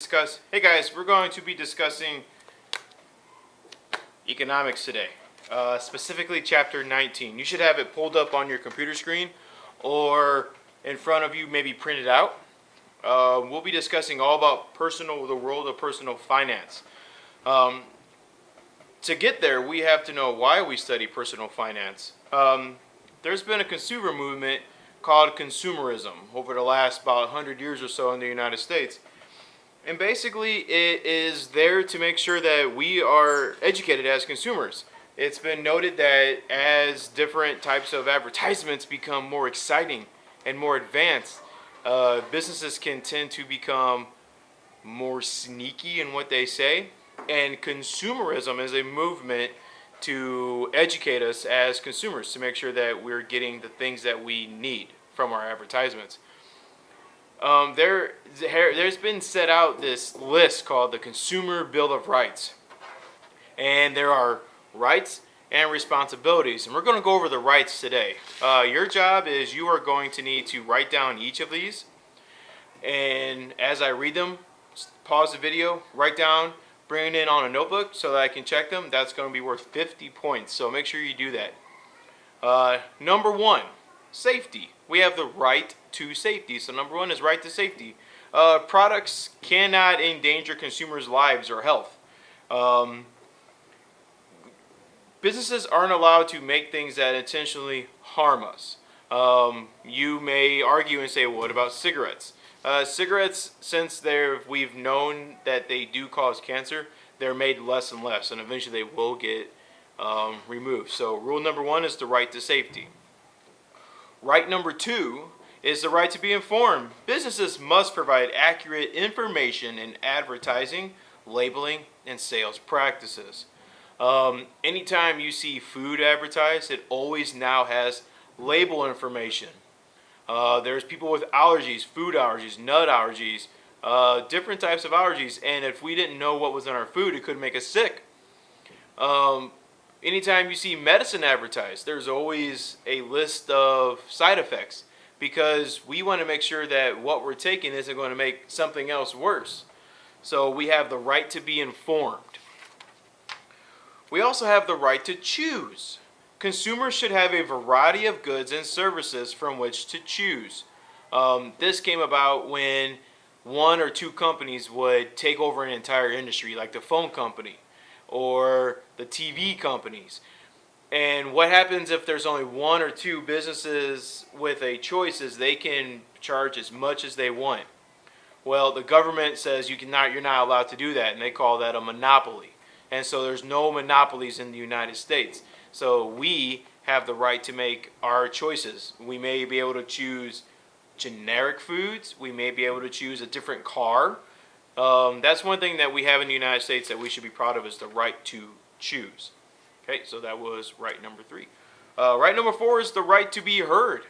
Hey guys, we're going to be discussing economics today, specifically chapter 19. You should have it pulled up on your computer screen or in front of you, maybe printed out. We'll be discussing all about the world of personal finance. Um, to get there, we have to know why we study personal finance. There's been a consumer movement called consumerism over the last about 100 years or so in the United States. And basically, it is there to make sure that we are educated as consumers. It's been noted that as different types of advertisements become more exciting and more advanced, businesses can tend to become more sneaky in what they say. And consumerism is a movement to educate us as consumers to make sure that we're getting the things that we need from our advertisements. There's been set out this list called the Consumer Bill of Rights, and there are rights and responsibilities, and we're going to go over the rights today. Your job is you are going to need to write down each of these, and as I read them, pause the video, write down, bring it in on a notebook so that I can check them. That's going to be worth 50 points, so make sure you do that. Number one, safety. We have the right to safety. So number one is right to safety. Products cannot endanger consumers' lives or health. Businesses aren't allowed to make things that intentionally harm us. You may argue and say, well, what about cigarettes? Cigarettes, since we've known that they do cause cancer, they're made less and less, and eventually they will get removed. So rule number one is the right to safety. Right number two is the right to be informed. Businesses must provide accurate information in advertising, labeling, and sales practices. Anytime you see food advertised, it always now has label information. There's people with allergies, food allergies, nut allergies, different types of allergies, and if we didn't know what was in our food, it could make us sick. Anytime you see medicine advertised, there's always a list of side effects because we want to make sure that what we're taking isn't going to make something else worse. So we have the right to be informed. We also have the right to choose. Consumers should have a variety of goods and services from which to choose. This came about when one or two companies would take over an entire industry, like the phone company or the TV companies. And what happens if there's only one or two businesses with a choice is they can charge as much as they want. Well, the government says you're not allowed to do that, and they call that a monopoly. And so there's no monopolies in the United States. So we have the right to make our choices. We may be able to choose generic foods. We may be able to choose a different car. That's one thing that we have in the United States that we should be proud of is the right to choose. Okay, so that was right number three. Right number four is the right to be heard.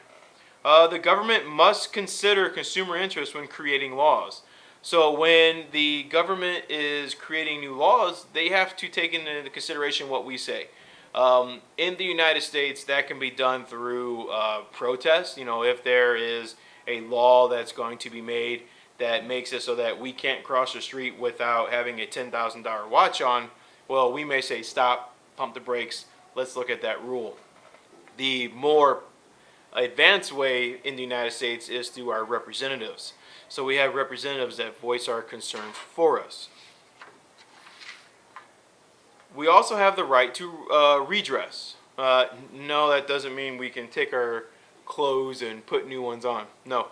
The government must consider consumer interest when creating laws. So when the government is creating new laws, they have to take into consideration what we say. In the United States, that can be done through protests. If there is a law that's going to be made that makes it so that we can't cross the street without having a $10,000 watch on, well, we may say, stop, pump the brakes, let's look at that rule. The more advanced way in the United States is through our representatives. So we have representatives that voice our concerns for us. We also have the right to redress. No, that doesn't mean we can take our clothes and put new ones on. No.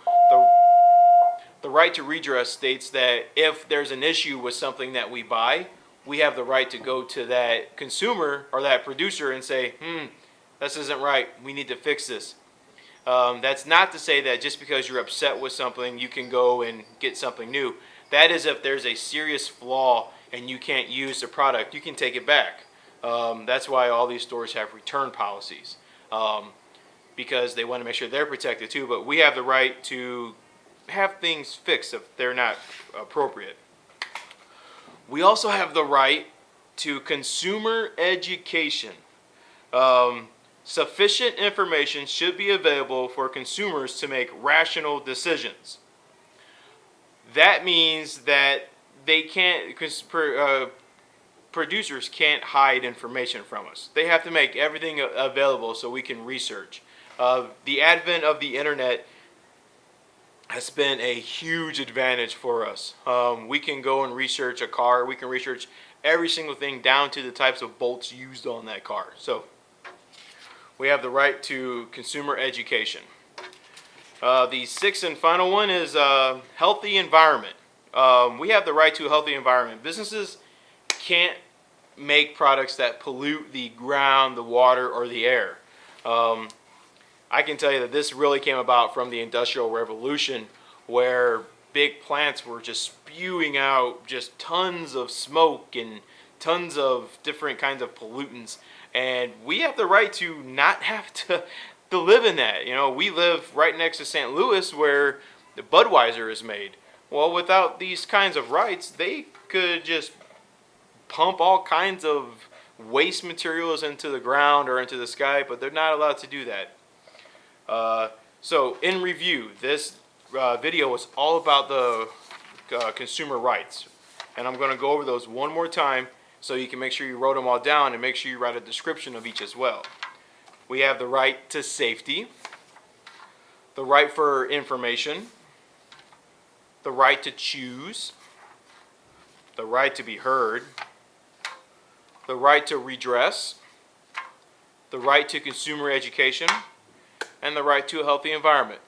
The right to redress states that if there's an issue with something that we buy, we have the right to go to that consumer or that producer and say, this isn't right, we need to fix this. That's not to say that just because you're upset with something, you can go and get something new. That is if there's a serious flaw and you can't use the product, you can take it back. That's why all these stores have return policies, because they want to make sure they're protected too, but we have the right to have things fixed if they're not appropriate. We also have the right to consumer education. Sufficient information should be available for consumers to make rational decisions. That means that they can't, because producers can't hide information from us. They have to make everything available so we can research. The advent of the internet has been a huge advantage for us. We can go and research a car. We can research every single thing down to the types of bolts used on that car. So we have the right to consumer education. The sixth and final one is healthy environment. We have the right to a healthy environment. Businesses can't make products that pollute the ground, the water, or the air. I can tell you that this really came about from the Industrial Revolution, where big plants were just spewing out just tons of smoke and tons of different kinds of pollutants. And we have the right to not have to live in that. You know, we live right next to St. Louis where the Budweiser is made. Well, without these kinds of rights, they could just pump all kinds of waste materials into the ground or into the sky, but they're not allowed to do that. So in review, this video was all about the consumer rights. And I'm going to go over those one more time so you can make sure you wrote them all down and make sure you write a description of each as well. We have the right to safety, the right for information, the right to choose, the right to be heard, the right to redress, the right to consumer education, and the right to a healthy environment.